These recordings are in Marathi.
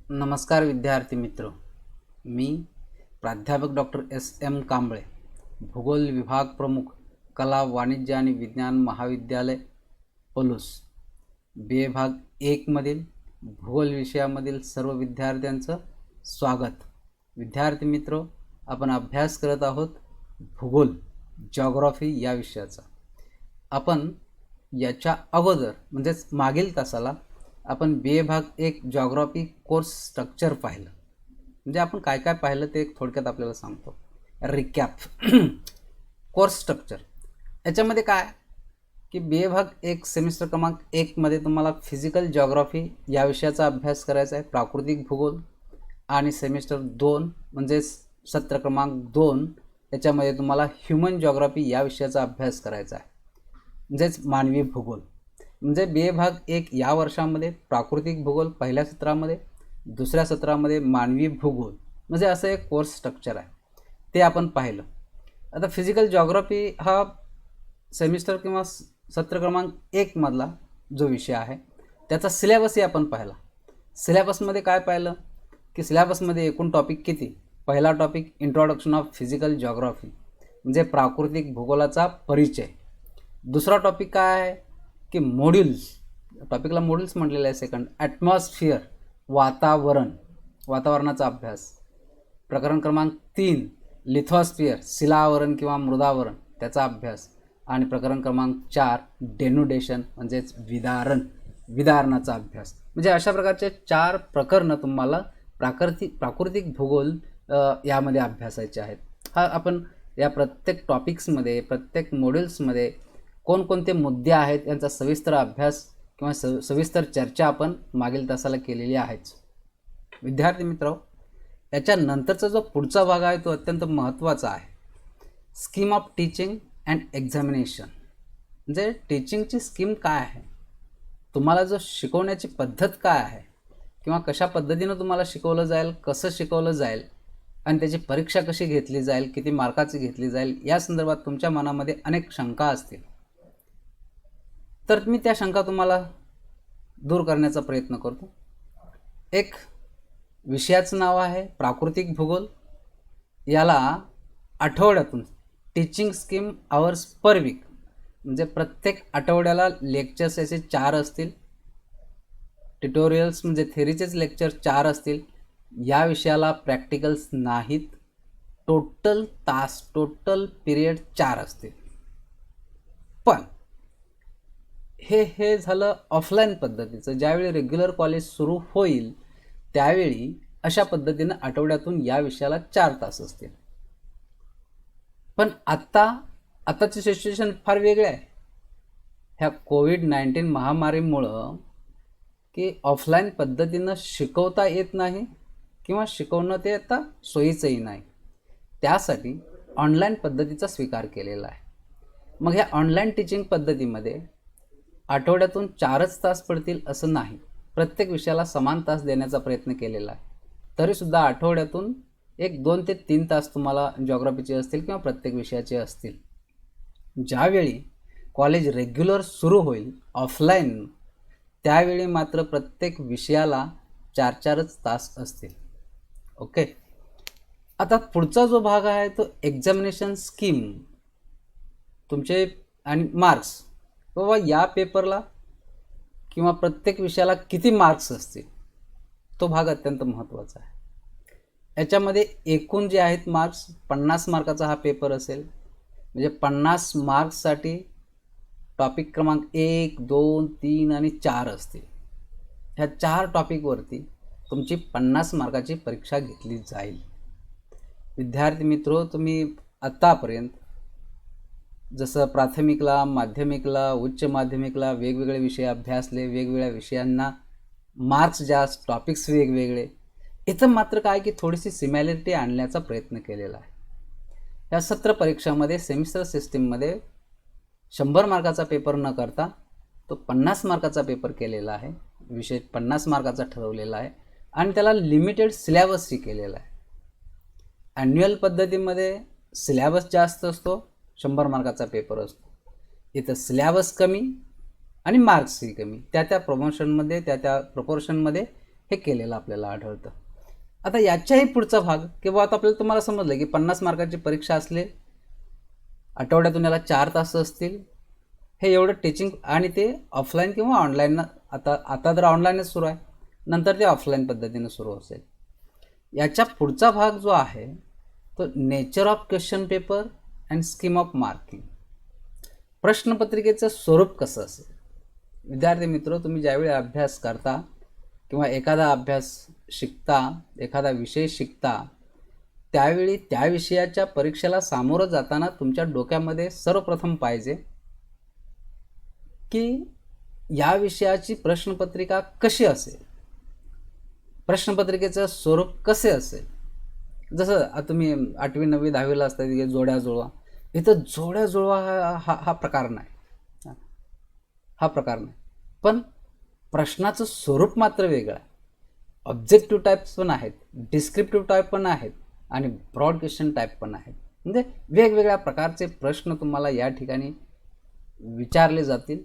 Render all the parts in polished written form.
नमस्कार विद्यार्थी मित्र, मी प्राध्यापक डॉक्टर S.M. कांबळे, भूगोल विभाग प्रमुख, कला वाणिज्य आणि विज्ञान महाविद्यालय पलूस, बी भाग 1 मधील भूगोल विषयामधील सर्व विद्यार्थ्यांचं स्वागत. विद्यार्थी मित्र, आपण अभ्यास करत आहोत भूगोल जिओग्राफी या विषयाचा. आपण याच्या अगोदर म्हणजेच मागील तासाला आपण बी भाग 1 जिओग्राफी कोर्स स्ट्रक्चर पाहिलं. म्हणजे आपण काय काय पाहिलं ते थोडक्यात आपल्याला सांगतो. रिकॅप. कोर्स स्ट्रक्चर याच्यामध्ये काय की बी भाग 1 सेमिस्टर क्रमांक 1 मध्ये तुम्हाला फिजिकल जिओग्राफी या विषयाचा अभ्यास करायचा आहे, प्राकृतिक भूगोल. आणि सेमिस्टर 2 म्हणजे सत्र क्रमांक 2 याच्यामध्ये तुम्हाला ह्युमन जिओग्राफी या विषयाचा अभ्यास करायचा आहे, म्हणजेच मानवी भूगोल. म्हणजे बी भाग 1 या वर्षामध्ये प्राकृतिक भूगोल पहिल्या सत्रामध्ये, दुसऱ्या सत्रामध्ये मानवी भूगोल, म्हणजे असं एक कोर्स स्ट्रक्चर आहे, ते आपण पाहिलं. आता फिजिकल जिओग्राफी हा सेमिस्टर किंवा सत्र क्रमांक 1 मधला जो विषय आहे त्याचा सिलेबसही आपण पाहिला. सिलेबसमध्ये काय पाहिलं की सिलेबसमध्ये एकूण टॉपिक किती. पहिला topic introduction of physical geography म्हणजे प्राकृतिक भूगोलाचा परिचय. दुसरा टॉपिक काय आहे की मॉड्यूल्स, टॉपिकला मॉड्यूल्स म्हटलेलं आहे. सेकंड ॲटमॉस्फिअर, वातावरणाचा अभ्यास. प्रकरण क्रमांक 3 लिथॉस्फिअर, शिलावरण किंवा मृदावरण, त्याचा अभ्यास. आणि प्रकरण क्रमांक 4 डेन्युडेशन म्हणजेच विदारणाचा अभ्यास. म्हणजे अशा प्रकारचे 4 प्रकरणं तुम्हाला प्राकृतिक भूगोल यामध्ये अभ्यासायचे आहेत. हा आपण या प्रत्येक टॉपिक्समध्ये, प्रत्येक मॉड्यूल्समध्ये कोणकोणते मुद्दे आहेत यांचा सविस्तर अभ्यास किंवा सविस्तर चर्चा आपण मागील तासाला केलेली आहेच. विद्यार्थी मित्र, याच्यानंतरचा जो पुढचा भाग आहे तो अत्यंत महत्त्वाचा आहे. Scheme of teaching and examination. म्हणजे टीचिंगची स्कीम काय आहे, तुम्हाला जो शिकवण्याची पद्धत काय आहे किंवा कशा पद्धतीनं तुम्हाला शिकवलं जाईल, कसं शिकवलं जाईल आणि त्याची परीक्षा कशी घेतली जाईल, किती मार्काची घेतली जाईल, या संदर्भात तुमच्या मनामध्ये अनेक शंका असतील. तर मी त्या शंका तुम्हाला दूर करण्याचा प्रयत्न करतो. एक विषयाचं नाव आहे प्राकृतिक भूगोल. याला आठवड्यातून teaching scheme hours per weak, म्हणजे प्रत्येक आठवड्याला लेक्चर्स याचे 4 असतील. ट्युटोरियल्स म्हणजे थेरीचेच लेक्चर 4 असतील. या विषयाला प्रॅक्टिकल्स नाहीत. टोटल पिरियड 4 असतील. पण हे झालं ऑफलाईन पद्धतीचं. ज्यावेळी रेग्युलर कॉलेज सुरू होईल त्यावेळी अशा पद्धतीनं आठवड्यातून या विषयाला 4 तास असतील. पण आताची सिच्युएशन फार वेगळी आहे. ह्या कोविड-19 महामारीमुळं की ऑफलाईन पद्धतीनं शिकवता येत नाही किंवा शिकवणं ते आता सोयीचंही नाही. त्यासाठी ऑनलाईन पद्धतीचा स्वीकार केलेला आहे. मग ह्या ऑनलाईन टीचिंग पद्धतीमध्ये आठवड्यातून 4च तास पडतील असं नाही. प्रत्येक विषयाला समान तास देण्याचा प्रयत्न केलेला आहे. तरीसुद्धा आठवड्यातून 2 ते 3 तास तुम्हाला जिओग्राफीचे असतील किंवा प्रत्येक विषयाचे असतील. ज्यावेळी कॉलेज रेग्युलर सुरू होईल ऑफलाईन, त्यावेळी मात्र प्रत्येक विषयाला 4-4च तास असतील. ओके. आता पुढचा जो भाग आहे तो एक्झामिनेशन स्कीम, तुमचे आणि मार्क्स. बाबा या पेपरला किंवा प्रत्येक विषयाला किती मार्क्स असतील, तो भाग अत्यंत महत्त्वाचा आहे. याच्यामध्ये एकूण जे आहेत मार्क्स, 50 मार्काचा हा पेपर असेल. म्हणजे 50 मार्क्ससाठी टॉपिक क्रमांक 1, 2, 3 आणि 4 असतील. ह्या 4 टॉपिकवरती तुमची 50 मार्काची परीक्षा घेतली जाईल. विद्यार्थी मित्र, तुम्ही आत्तापर्यंत जसं प्राथमिकला, माध्यमिकला, उच्च माध्यमिकला वेगवेगळे विषय अभ्यासले, वेगवेगळ्या विषयांना मार्क्स जास्त, टॉपिक्स वेगवेगळे. इथं मात्र काय की थोडीशी सिमॅलिटी आणण्याचा प्रयत्न केलेला आहे. या सत्र परीक्षामध्ये सेमिस्टर सिस्टीममध्ये 100 मार्काचा पेपर न करता तो 50 मार्काचा पेपर केलेला आहे. विषय 50 मार्काचा ठरवलेला आहे आणि त्याला लिमिटेड सिलेबसही केलेला आहे. ॲन्युअल पद्धतीमध्ये सिलेबस जास्त असतो, 100 मार्काचा पेपर असतो. इथं सिलेबस कमी आणि मार्क्सही कमी. त्या प्रमोशनमध्ये, त्या प्रपोर्शनमध्ये हे केलेलं आपल्याला आढळतं. आता याच्याही पुढचा भाग किंवा आता आपल्याला तुम्हाला समजलं की 50 मार्काची परीक्षा असले, आठवड्यातून याला 4 तास असतील, हे एवढं टीचिंग, आणि ते ऑफलाईन किंवा ऑनलाईन. आता तर ऑनलाईनच सुरू आहे, नंतर ते ऑफलाईन पद्धतीने सुरू असेल. याच्या पुढचा भाग जो आहे तो nature of question paper and scheme of marking. प्रश्नपत्रिकेचं स्वरूप कसं असेल. विद्यार्थी मित्र, तुम्ही ज्यावेळी अभ्यास करता किंवा एखादा अभ्यास शिकता, एखादा विषय शिकता, त्यावेळी त्या विषयाच्या परीक्षेला सामोरं जाताना तुमच्या डोक्यामध्ये सर्वप्रथम पाहिजे की या विषयाची प्रश्नपत्रिका कशी असेल, प्रश्नपत्रिकेचं स्वरूप कसे असेल. जसं आता तुम्ही 8वी 9वी 10वीला असता तिथे जोड्या जुळवा, इथं जोड्या जुळवा हा प्रकार नाही, हा प्रकार नाही. पण प्रश्नाचं स्वरूप मात्र वेगळं आहे. ऑब्जेक्टिव्ह टाईप्स पण आहेत, डिस्क्रिप्टिव्ह टाईप पण आहेत, आणि ब्रॉड क्वेश्चन टाईप पण आहेत. म्हणजे वेगवेगळ्या प्रकारचे प्रश्न तुम्हाला या ठिकाणी विचारले जातील,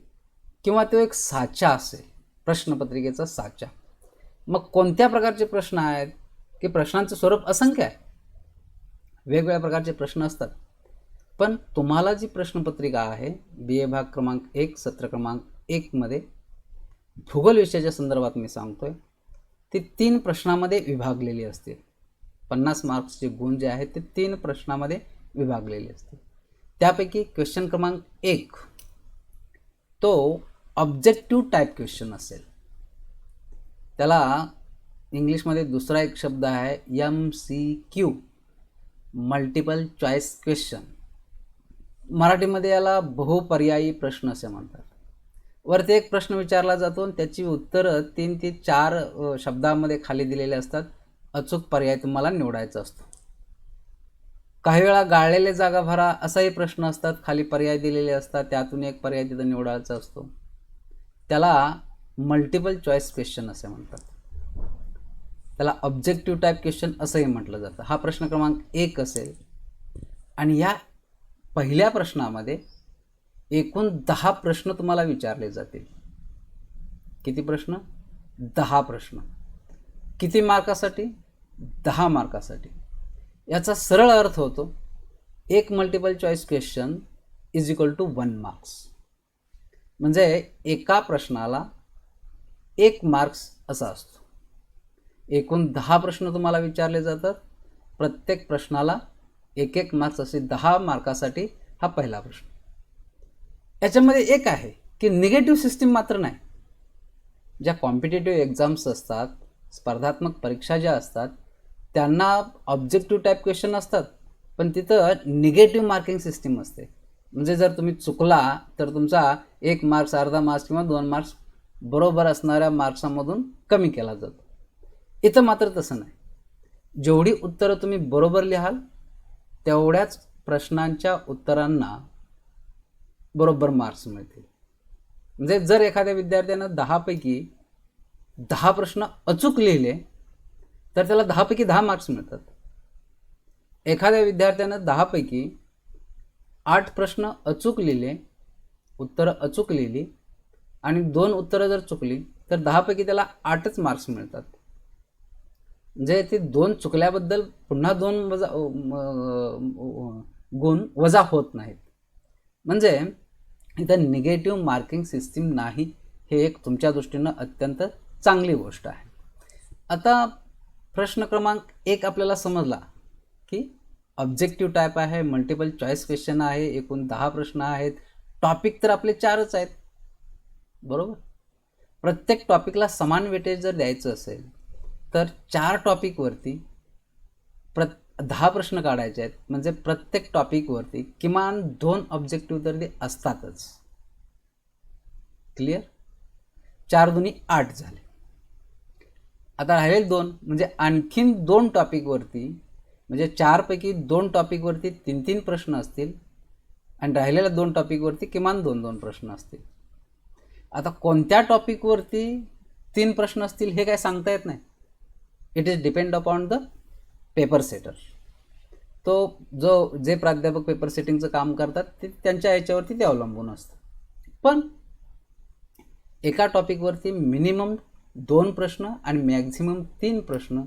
किंवा तो एक साचा असेल, प्रश्नपत्रिकेचा साचा. मग कोणत्या प्रकारचे प्रश्न आहेत की प्रश्नांचं स्वरूप असंख्य आहे, वेगवेगळ्या प्रकारचे प्रश्न असतात. पण तुम्हाला जी प्रश्नपत्रिका आहे BA भाग क्रमांक 1 सत्र क्रमांक 1 मध्ये भूगोल विषयाच्या संदर्भात मी सांगतोय, ती 3 प्रश्नामध्ये विभागलेली असते. 50 मार्क्सचे गुण जे आहेत ते 3 प्रश्नामध्ये विभागलेले असते. त्यापैकी क्वेश्चन क्रमांक 1 तो ऑब्जेक्टिव्ह टाईप क्वेश्चन असेल. त्याला इंग्लिशमध्ये दुसरा एक शब्द आहे MCQ, मल्टिपल चॉईस क्वेश्चन. मराठीमध्ये याला बहुपर्यायी प्रश्न असे म्हणतात. वरती एक प्रश्न विचारला जातो आणि त्याची उत्तरं 3 ते 4 शब्दांमध्ये खाली दिलेले असतात. अचूक पर्याय तुम्हाला निवडायचा असतो. काही वेळा गाळलेले जागा भरा असाही प्रश्न असतात, खाली पर्याय दिलेले असतात, त्यातून एक पर्याय तिथं निवडायचा असतो. त्याला मल्टिपल चॉईस क्वेश्चन असे म्हणतात. त्याला ऑब्जेक्टिव्ह टाईप क्वेश्चन असंही म्हटलं जातं. हा प्रश्न क्रमांक 1 असेल, आणि या पहिल्या प्रश्नामध्ये एकूण 10 प्रश्न तुम्हाला विचारले जातील. किती प्रश्न? 10 प्रश्न. किती मार्कासाठी? 10 मार्कासाठी. याचा सरळ अर्थ होतो, एक multiple choice question is equal to 1 marks. म्हणजे एका प्रश्नाला 1 मार्क्स असा असतो. एकूण 10 प्रश्न तुम्हाला विचारले जातात, प्रत्येक प्रश्नाला 1 मार्क्स असे 10 मार्कासाठी हा पहिला प्रश्न. याच्यामध्ये एक आहे की निगेटिव्ह सिस्टीम मात्र नाही. ज्या कॉम्पिटेटिव्ह एक्झाम्स असतात, स्पर्धात्मक परीक्षा ज्या असतात, त्यांना ऑब्जेक्टिव्ह टाईप क्वेश्चन असतात, पण तिथं निगेटिव्ह मार्किंग सिस्टीम असते. म्हणजे जर तुम्ही चुकला तर तुमचा 1 मार्क्स, अर्धा मार्क्स किंवा 2 मार्क्स बरोबर असणाऱ्या मार्क्सामधून कमी केला जातो. इथं मात्र तसं नाही. जेवढी उत्तरं तुम्ही बरोबर लिहाल तेवढ्याच प्रश्नांच्या उत्तरांना बरोबर मार्क्स मिळतील. म्हणजे जर एखाद्या विद्यार्थ्यानं 10 पैकी 10 प्रश्न अचूक लिहिले तर त्याला 10 पैकी 10 मार्क्स मिळतात. एखाद्या विद्यार्थ्यानं 10 पैकी 8 प्रश्न अचूक लिहिले, उत्तरं अचूक लिहिली, आणि 2 उत्तरं जर चुकली तर 10 पैकी त्याला 8च मार्क्स मिळतात. म्हणजे ते 2 चुकल्याबद्दल पुन्हा 2 गुण वजा होत नाहीत. म्हणजे इथं निगेटिव्ह मार्किंग सिस्टीम नाही, हे एक तुमच्या दृष्टीनं अत्यंत चांगली गोष्ट आहे. आता प्रश्न क्रमांक 1 आपल्याला समजला की ऑब्जेक्टिव्ह टाईप आहे, मल्टिपल चॉईस क्वेश्चन आहे, एकूण 10 प्रश्न आहेत, टॉपिक तर आपले 4च आहेत, बरोबर. प्रत्येक टॉपिकला समान वेटेज जर द्यायचं असेल तर 4 टॉपिकवरती 10 प्रश्न काढायचे आहेत. म्हणजे प्रत्येक टॉपिकवरती किमान 2 ऑब्जेक्टिव्ह तर ते असतातच. क्लिअर? 4 दुनी 8 झाले. आता राहिले 2, म्हणजे आणखीन 2 टॉपिकवरती, म्हणजे 4 पैकी 2 टॉपिकवरती 3-3 प्रश्न असतील, आणि राहिलेल्या 2 टॉपिकवरती किमान 2-2 प्रश्न असतील. आता कोणत्या टॉपिकवरती 3 प्रश्न असतील हे काय सांगता येत नाही. It is depend upon the paper setter. जे प्राध्यापक पेपर सेटिंगचं काम करतात ते त्यांच्या याच्यावरती ते अवलंबून असतं. पण एका टॉपिकवरती मिनिमम 2 प्रश्न आणि मॅक्झिमम 3 प्रश्न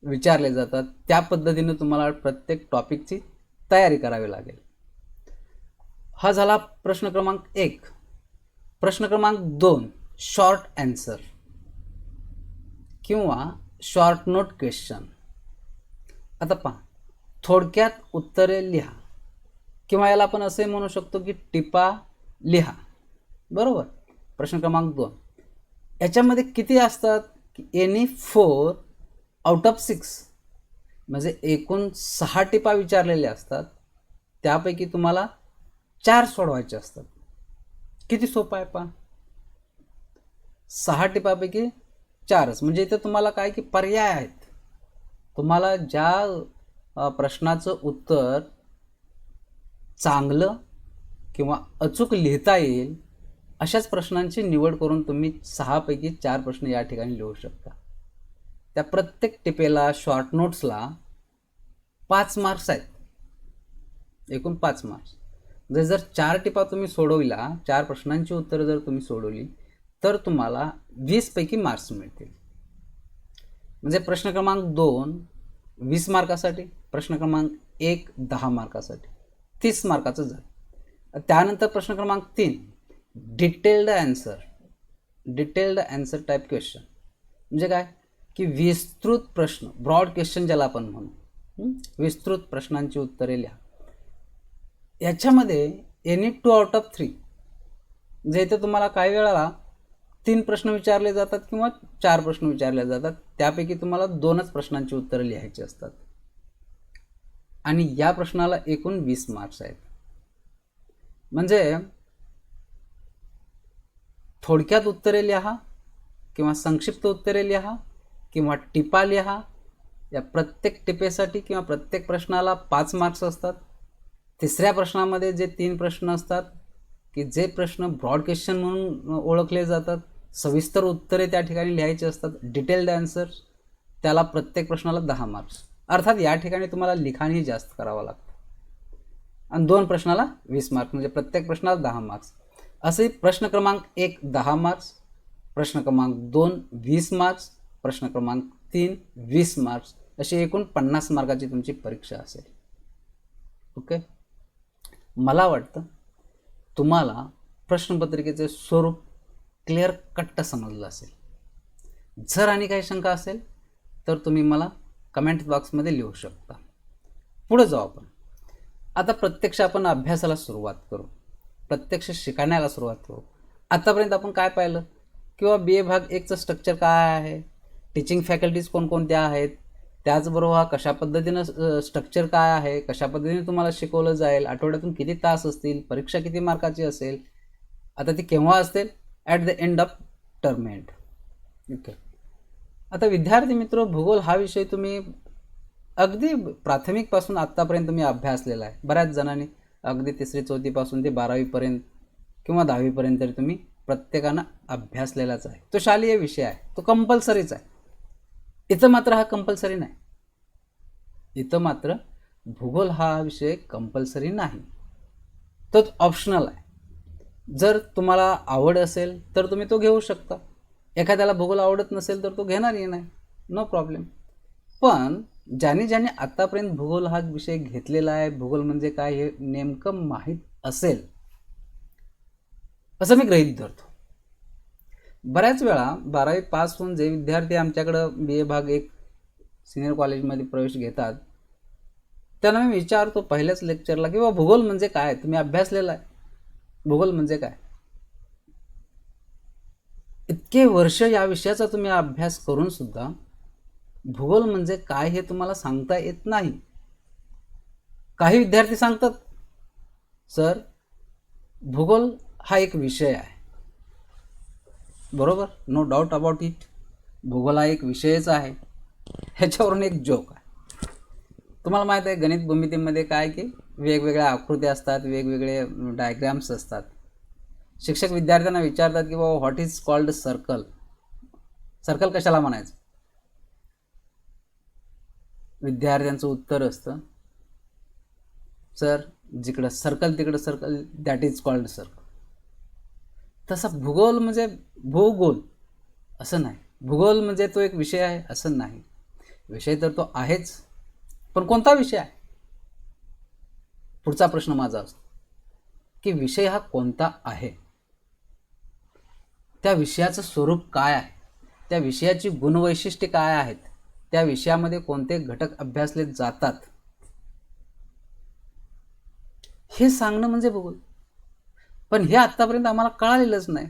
विचारले जातात. त्या पद्धतीने तुम्हाला प्रत्येक टॉपिकची तयारी करावी लागेल. हा झाला प्रश्न क्रमांक 1. प्रश्न क्रमांक 2, शॉर्ट ॲन्सर किंवा शॉर्ट नोट क्वेश्चन. आता पहा, थोडक्यात उत्तरे लिहा किंवा याला आपण असे म्हणू शकतो की टिपा लिहा. बरोबर. प्रश्न क्रमांक 2 याच्यामध्ये किती असतात की एनी 4 आउट ऑफ 6, म्हणजे एकूण 6 टिपा विचारलेल्या असतात. त्यापैकी तुम्हाला 4 सोडवायचे असतात. किती सोपं आहे पहा. 6 टिपापैकी 4च, म्हणजे इथं तुम्हाला काय की पर्याय आहेत. तुम्हाला ज्या प्रश्नाचं उत्तर चांगलं किंवा अचूक लिहिता येईल अशाच प्रश्नांची निवड करून तुम्ही 6 पैकी 4 प्रश्न या ठिकाणी लिहू शकता. त्या प्रत्येक टिपेला, शॉर्ट नोट्सला 5 मार्क्स आहेत, एकूण 5 मार्क्स. जर 4 टिपा तुम्ही सोडविला, 4 प्रश्नांची उत्तरं जर तुम्ही सोडवली तर तुम्हाला 20 पैकी मार्क्स मिळतील. म्हणजे प्रश्न क्रमांक 2 20 मार्कासाठी, प्रश्न क्रमांक 1 10 मार्कासाठी, 30 मार्काचं झालं. त्यानंतर प्रश्न क्रमांक 3 डिटेल्ड आन्सर टाईप क्वेश्चन. म्हणजे काय की विस्तृत प्रश्न, ब्रॉड क्वेश्चन ज्याला आपण म्हणू, विस्तृत प्रश्नांची उत्तरे लिहा. याच्यामध्ये एनी 2 आउट ऑफ 3, म्हणजे इथे तुम्हाला काही वेळाला 3 प्रश्न विचारले जातात किंवा 4 प्रश्न विचारले जातात. त्यापैकी तुम्हाला 2च प्रश्नांची उत्तरं लिहायची असतात आणि या प्रश्नाला एकूण 20 मार्क्स आहेत. म्हणजे थोडक्यात उत्तरे लिहा किंवा संक्षिप्त उत्तरे लिहा किंवा टिपा लिहा. या प्रत्येक टिपेसाठी किंवा प्रत्येक प्रश्नाला 5 मार्क्स असतात. तिसऱ्या प्रश्नामध्ये जे 3 प्रश्न असतात की जे प्रश्न ब्रॉड क्वेश्चन म्हणून ओळखले जातात, सविस्तर उत्तरे त्या ठिकाणी लिहायची असतात. डिटेल्ड आन्सर, त्याला प्रत्येक प्रश्नाला 10 मार्क्स. अर्थात या ठिकाणी तुम्हाला लिखाणही जास्त करावं लागतं. आणि 2 प्रश्नाला 20 मार्क्स, म्हणजे प्रत्येक प्रश्नाला 10 मार्क्स. असे प्रश्न क्रमांक 1 10 मार्क्स, प्रश्न क्रमांक 2 20 मार्क्स, प्रश्न क्रमांक 3 20 मार्क्स, अशी एकूण 50 मार्काची तुमची परीक्षा असेल. ओके. मला वाटतं तुम्हाला प्रश्नपत्रिकेचे स्वरूप क्लिअर कट्ट समजलं असेल. जर आणि काही शंका असेल तर तुम्ही मला कमेंट बॉक्समध्ये लिहू शकता. पुढे जाऊ आपण. आता प्रत्यक्ष आपण अभ्यासाला सुरुवात करू, प्रत्यक्ष शिकण्याला सुरुवात करू. आतापर्यंत आपण काय पाहिलं किंवा BA भाग 1चं स्ट्रक्चर काय आहे, टीचिंग फॅकल्टीज कोणकोणत्या आहेत, त्याचबरोबर हा कशा पद्धतीनं स्ट्रक्चर काय आहे, कशा पद्धतीने तुम्हाला शिकवलं जाईल, आठवड्यातून किती तास असतील, परीक्षा किती मार्काची असेल, आता ती केव्हा असतील, at the end of term end. Okay. आता विद्यार्थी मित्र, भूगोल हा विषय तुम्ही अगदी प्राथमिकपासून आत्तापर्यंत तुम्ही अभ्यासलेला आहे. बऱ्याच जणांनी अगदी 3री 4थीपासून ते 12वीपर्यंत किंवा 10वीपर्यंत तरी तुम्ही प्रत्येकानं अभ्यासलेलाच आहे. तो शालेय विषय आहे, तो कंपल्सरीच आहे. इथं मात्र हा कंपल्सरी नाही. इथं मात्र भूगोल हा विषय कंपल्सरी नाही, तो ऑप्शनल आहे. जर तुम्हाला आवड असेल तर तुम्ही तो घेऊ शकता. एखाद्याला भूगोल आवडत नसेल तर तो घेणारही नाही, नो प्रॉब्लेम. पण ज्याने आतापर्यंत भूगोल हा विषय घेतलेला आहे, भूगोल म्हणजे काय हे नेमकं माहीत असेल असं मी गृहीत धरतो. बऱ्याच वेळा 12वी पास होऊन जे विद्यार्थी आमच्याकडं BA भाग 1 सिनियर कॉलेजमध्ये प्रवेश घेतात त्यांना मी विचारतो पहिल्याच लेक्चरला की भूगोल म्हणजे काय, तुम्ही अभ्यासलेला आहे, भूगोल म्हणजे काय. इतके वर्ष या विषयाचा तुम्ही अभ्यास करून सुद्धा भूगोल म्हणजे काय हे तुम्हाला सांगता येत नाही. काही विद्यार्थी सांगतात सर भूगोल हा एक विषय आहे. बरोबर, नो डाऊट अबाउट इट, भूगोल हा एक विषयच आहे. ह्याच्यावरून एक जोक आहे. तुम्हाला माहीत आहे गणित भूमितीमध्ये काय की वेगवेगळ्या आकृत्या असतात, वेगवेगळे डायग्राम्स असतात. शिक्षक विद्यार्थ्यांना विचारतात की बाबा what is called circle, circle कशाला म्हणायचं. विद्यार्थ्यांचं उत्तर असतं सर जिकडं सर्कल तिकडं circle, that is called circle. तसा भूगोल म्हणजे भूगोल असं नाही. भूगोल म्हणजे तो एक विषय आहे असं नाही, विषय तर तो आहेच, पण कोणता विषय आहे? पुढचा प्रश्न माझा असतो की विषय हा कोणता आहे, त्या विषयाचं स्वरूप काय आहे, त्या विषयाची गुणवैशिष्ट्ये काय आहेत, त्या विषयामध्ये कोणते घटक अभ्यासले जातात, हे सांगणं म्हणजे भूगोल. पण हे आतापर्यंत आम्हाला कळालेलंच नाही.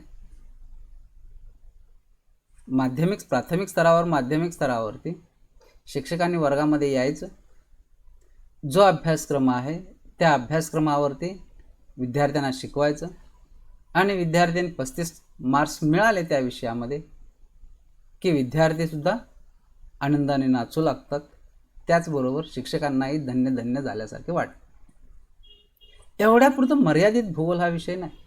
प्राथमिक स्तरावर माध्यमिक स्तरावरती शिक्षकांनी वर्गामध्ये यायचं, जो अभ्यासक्रम आहे त्या अभ्यासक्रमावरती विद्यार्थ्यांना शिकवायचं आणि विद्यार्थ्यांनी 35 मार्क्स मिळाले त्या विषयामध्ये की विद्यार्थीसुद्धा आनंदाने नाचू लागतात. त्याचबरोबर शिक्षकांनाही धन्य धन्य झाल्यासारखे वाटतं. एवढ्यापुरतं मर्यादित भूगोल हा विषय नाही.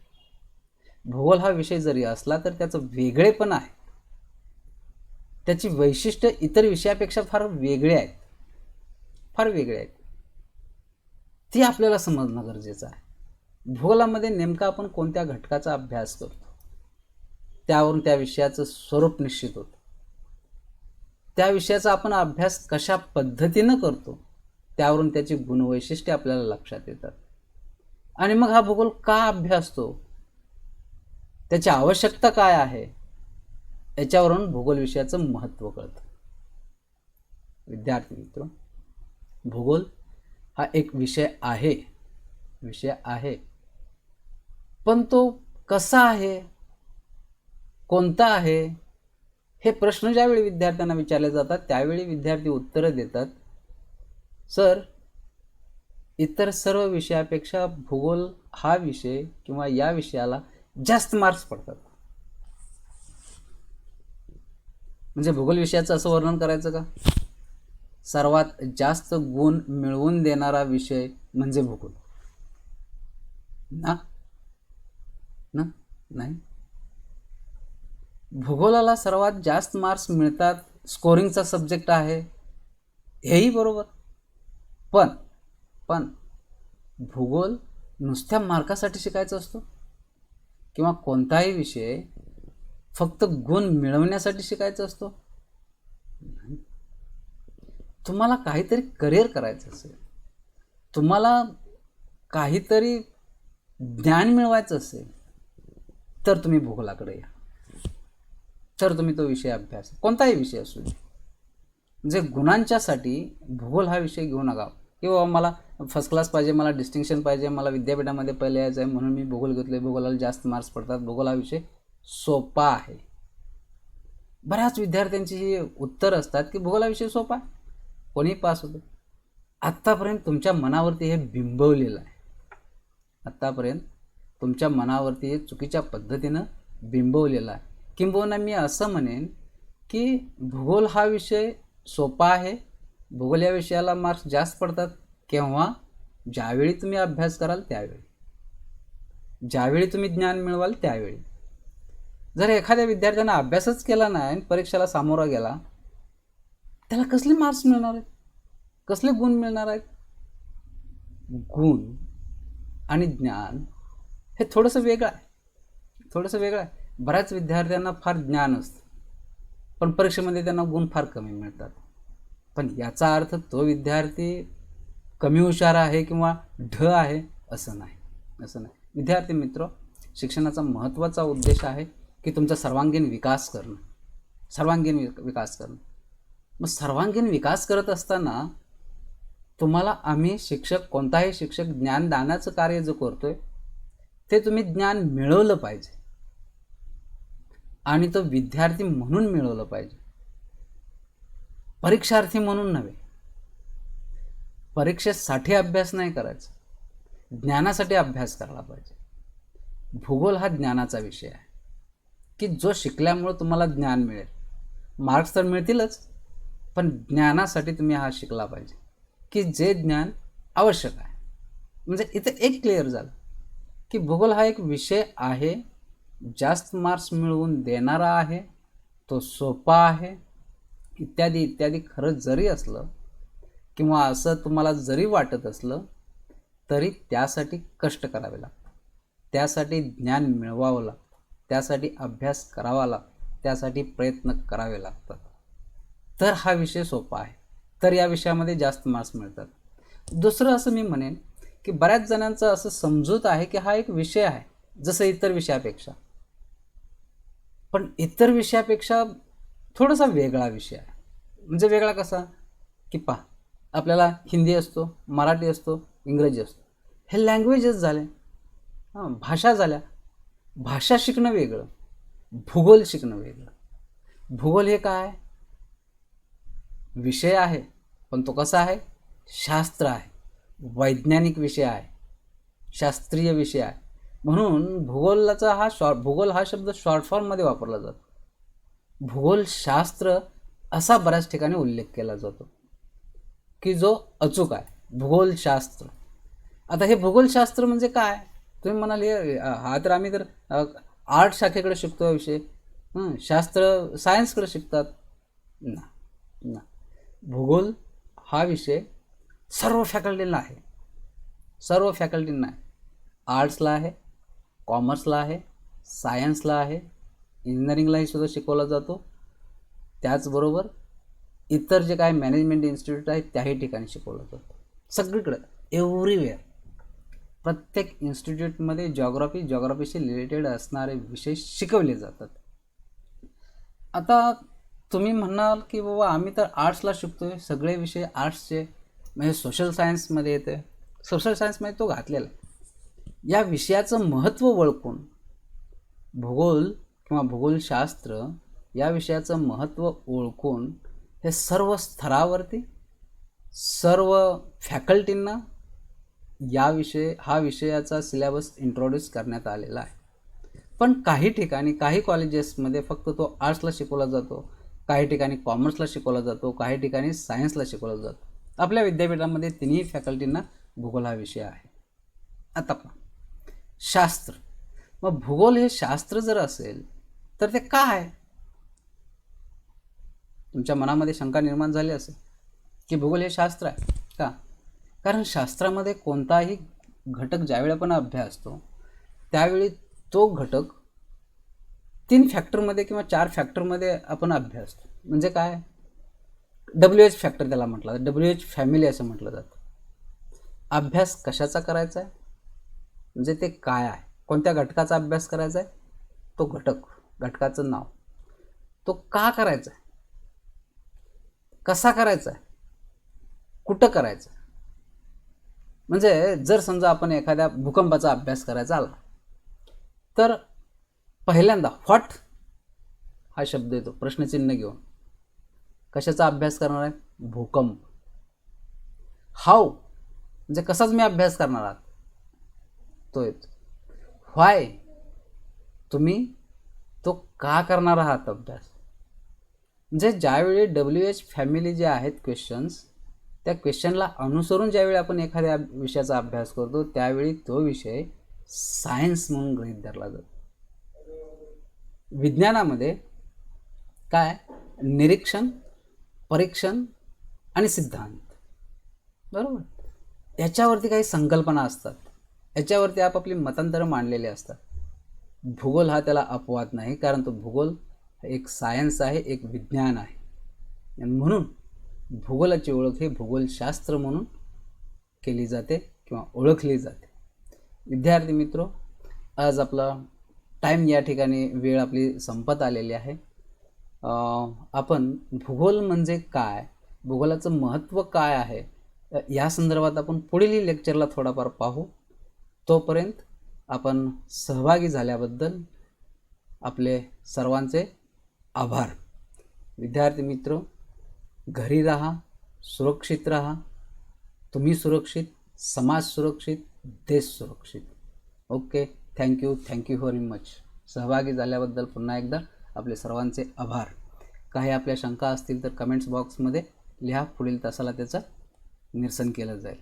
भूगोल हा विषय जरी असला तर त्याचं वेगळेपण आहे, त्याची वैशिष्ट्य इतर विषयापेक्षा फार वेगळे आहेत, फार वेगळे आहेत. ती आपल्याला समजणं गरजेचं आहे. भूगोलामध्ये नेमका आपण कोणत्या घटकाचा अभ्यास करतो, त्यावरून त्या विषयाचं स्वरूप निश्चित होतं. त्या विषयाचा आपण अभ्यास कशा पद्धतीनं करतो त्यावरून त्याची गुणवैशिष्ट्ये आपल्याला लक्षात येतात. आणि मग हा भूगोल का अभ्यासतो, त्याची आवश्यकता काय आहे, याच्यावरून भूगोल विषयाचं महत्त्व कळतं. विद्यार्थी मित्र, भूगोल हा एक विषय आहे, पण तो कसा आहे, कोणता आहे, हे प्रश्न ज्यावेळी विद्यार्थ्यांना विचारले जातात त्यावेळी विद्यार्थी उत्तरं देतात, सर इतर सर्व विषयापेक्षा भूगोल हा विषय किंवा या विषयाला जास्त मार्क्स पडतात. म्हणजे भूगोल विषयाचं असं वर्णन करायचं का, सर्वात जास्त गुण मिळवून देणारा विषय म्हणजे भूगोल ना? नाही. भूगोलाला सर्वात जास्त मार्क्स मिळतात, स्कोरिंगचा सब्जेक्ट आहे, हेही बरोबर. पण भूगोल नुसत्या मार्कासाठी शिकायचा असतो किंवा कोणताही विषय फक्त गुण मिळवण्यासाठी शिकायचा असतो? तुम्हाला काहीतरी करिअर करायचं असेल, तुम्हाला काहीतरी ज्ञान मिळवायचं असेल तर तुम्ही भूगोलाकडे या, तर तुम्ही तो विषय अभ्यास, कोणताही विषय असू दे. म्हणजे गुणांच्यासाठी भूगोल हा विषय घेऊ नका की बाबा मला फर्स्ट क्लास पाहिजे, मला डिस्टिंक्शन पाहिजे, मला विद्यापीठामध्ये पहिले यायचं आहे म्हणून मी भूगोल घेतले, भूगोलाला जास्त मार्क्स पडतात. भूगोल हा विषय सोपा आहे. बऱ्याच विद्यार्थ्यांची ही उत्तर असतात की भूगोल हा विषय सोपा आहे, कोणी पास होते. आत्तापर्यंत तुमच्या मनावरती हे बिंबवलेलं आहे, आत्तापर्यंत तुमच्या मनावरती हे चुकीच्या पद्धतीनं बिंबवलेलं आहे. किंबहुना मी असं म्हणेन की भूगोल हा विषय सोपा आहे, भूगोल या विषयाला मार्क्स जास्त पडतात केव्हा, ज्यावेळी तुम्ही अभ्यास कराल त्यावेळी, ज्यावेळी तुम्ही ज्ञान मिळवाल त्यावेळी. जर एखाद्या विद्यार्थ्यानं अभ्यासच केला नाही आणि परीक्षेला सामोरा गेला, त्याला कसले मार्क्स मिळणार आहेत, कसले गुण मिळणार आहेत? गुण आणि ज्ञान हे थोडंसं वेगळं आहे. बऱ्याच विद्यार्थ्यांना फार ज्ञान असतं पण परीक्षेमध्ये त्यांना गुण फार कमी मिळतात. पण याचा अर्थ तो विद्यार्थी कमी हुशार आहे किंवा ढ आहे असं नाही. विद्यार्थी मित्र, शिक्षणाचा महत्त्वाचा उद्देश आहे की तुमचा सर्वांगीण विकास करणं. मग सर्वांगीण विकास करत असताना तुम्हाला आम्ही शिक्षक, कोणताही शिक्षक ज्ञानदानाचं कार्य जो करतोय ते तुम्ही ज्ञान मिळवलं पाहिजे आणि तो विद्यार्थी म्हणून मिळवलं पाहिजे, परीक्षार्थी म्हणून नव्हे. परीक्षेसाठी अभ्यास नाही करायचा, ज्ञानासाठी अभ्यास करायला पाहिजे. भूगोल हा ज्ञानाचा विषय आहे की जो शिकल्यामुळे तुम्हाला ज्ञान मिळेल. मार्क्स तर मिळतीलच, पण ज्ञानासाठी तुम्ही हा शिकला पाहिजे की जे ज्ञान आवश्यक आहे. म्हणजे इथे एक क्लिअर झालं की भूगोल हा एक विषय आहे, जास्त मार्क्स मिळवून देणारा आहे, तो सोपा आहे, इत्यादी इत्यादी. खरं जरी असलं किंवा असं तुम्हाला जरी वाटत असलं तरी त्यासाठी कष्ट करावे लागतात, त्यासाठी ज्ञान मिळवावं लागतं, त्यासाठी अभ्यास करावा लागतो. त्यासाठी प्रयत्न करावे लागतात. तर हा विषय सोपा आहे, तर या विषयामध्ये जास्त मार्क्स मिळतात. दुसरं असं मी म्हणेन की बऱ्याच जणांचं असं समजूत आहे की हा एक विषय आहे जसं इतर विषयापेक्षा, पण इतर विषयापेक्षा थोडासा वेगळा विषय आहे. म्हणजे वेगळा कसा की पहा, आपल्याला हिंदी असतो, मराठी असतो, इंग्रजी असतो, हे लँग्वेजेस झाले, भाषा झाल्या. भाषा शिकणं वेगळं, भूगोल शिकणं वेगळं. भूगोल हे काय विषय आहे, पण तो कसा आहे, शास्त्र आहे, वैज्ञानिक विषय आहे, शास्त्रीय विषय आहे. म्हणून भूगोल हा शब्द शॉर्ट फॉर्ममध्ये वापरला जातो. भूगोलशास्त्र असा बऱ्याच ठिकाणी उल्लेख केला जातो की जो अचूक आहे, भूगोलशास्त्र. आता हे भूगोलशास्त्र म्हणजे काय, तुम्ही म्हणाल हा तर आम्ही तर आर्ट शाखेकडे शिकतो विषय, शास्त्र सायन्सकडे शिकतात ना. भूगोल हा विषय सर्व फॅकल्टीला आहे, सर्व फॅकल्टींना आहे. आर्ट्सला आहे, कॉमर्सला आहे, सायन्सला आहे, इंजिनिअरिंगलाही सुद्धा शिकवला जातो. त्याचबरोबर इतर जे काय मॅनेजमेंट इन्स्टिट्यूट आहेत त्याही ठिकाणी शिकवलं जातं. सगळीकडे एव्हरीवेअर प्रत्येक इन्स्टिट्यूटमध्ये जॉग्राफीशी रिलेटेड असणारे विषय शिकवले जातात. आता तुम्ही म्हणाल की बाबा आम्ही तर आर्ट्सला शिकतोय, सगळे विषय आर्ट्सचे, म्हणजे सोशल सायन्समध्ये येते, सोशल सायन्समध्ये तो घातलेला आहे. या विषयाचं महत्त्व ओळखून भूगोल किंवा भूगोलशास्त्र या विषयाचं महत्त्व ओळखून हे सर्व स्तरावरती सर्व फॅकल्टींना हा विषयाचा सिलेबस इंट्रोड्यूस करण्यात आलेला आहे. पण काही ठिकाणी काही कॉलेजेसमध्ये फक्त तो आर्ट्सला शिकवला जातो, काही ठिकाणी कॉमर्सला शिकवला जातो, काही ठिकाणी सायन्सला शिकवला जातो. आपल्या विद्यापीठामध्ये तिन्ही फॅकल्टींना भूगोल हा विषय आहे. आता शास्त्र, मग भूगोल हे शास्त्र जर असेल तर ते काय आहे? तुमच्या मनामध्ये शंका निर्माण झाली असेल की भूगोल हे शास्त्र आहे का? कारण शास्त्रामध्ये कोणताही घटक ज्यावेळी आपण अभ्यासतो त्यावेळी तो घटक 3 फॅक्टरमध्ये किंवा 4 फॅक्टरमध्ये आपण अभ्यासतो. म्हणजे काय, WH फॅक्टर त्याला म्हटलं जातं, WH फॅमिली असं म्हटलं जातं. अभ्यास कशाचा करायचा आहे, म्हणजे ते काय आहे, कोणत्या घटकाचा अभ्यास करायचा आहे, तो घटकाचं नाव, तो का करायचा आहे, कसा करायचा आहे, कुठं करायचं आहे. म्हणजे जर समजा आपण एखाद्या भूकंपाचा अभ्यास करायचा आला तर पहिल्यांदा व्हॉट हा शब्द येतो प्रश्नचिन्ह घेऊन. कशाचा अभ्यास करणार आहे, भूकंप. हाऊ म्हणजे कसाच मी अभ्यास करणार आहात, तो येतो. व्हाय तुम्ही तो का करणार आहात अभ्यास. म्हणजे ज्यावेळी WH फॅमिली जे आहेत क्वेश्चन्स, त्या क्वेश्चनला अनुसरून ज्यावेळी आपण एखाद्या विषयाचा अभ्यास करतो त्यावेळी तो विषय सायन्स म्हणून गृहीत धरला जातो. विज्ञानामध्ये काय, निरीक्षण, परीक्षण आणि सिद्धांत, बरोबर, याच्यावरती काही संकल्पना असतात, याच्यावरती आपापली मतांतरं मांडलेली असतात. भूगोल हा त्याला अपवाद नाही, कारण तो भूगोल एक सायन्स आहे, एक विज्ञान आहे. म्हणून भूगोलाची ओळख हे भूगोलशास्त्र म्हणून केली जाते किंवा ओळखली जाते. विद्यार्थी मित्रो, आज आपला टाईम या ठिकाणी वेळ आपली संपत आलेली आहे. आपण भूगोल म्हणजे काय, भूगोलाचं महत्त्व काय आहे या संदर्भात आपण पुढील लेक्चरला थोडाफार पाहू. तोपर्यंत आपण सहभागी झाल्याबद्दल आपले सर्वांचे आभार. विद्यार्थी मित्र, घरी राहा, सुरक्षित राहा. तुम्ही सुरक्षित, समाज सुरक्षित, देश सुरक्षित. Okay, thank you very much. सहभागी झाल्याबद्दल पुन्हा एकदा आपले सर्वांचे आभार. काही आपल्या शंका असतील तर कमेंट्स बॉक्समध्ये लिहा, पुढील तासाला त्याचं निरसन केलं जाईल.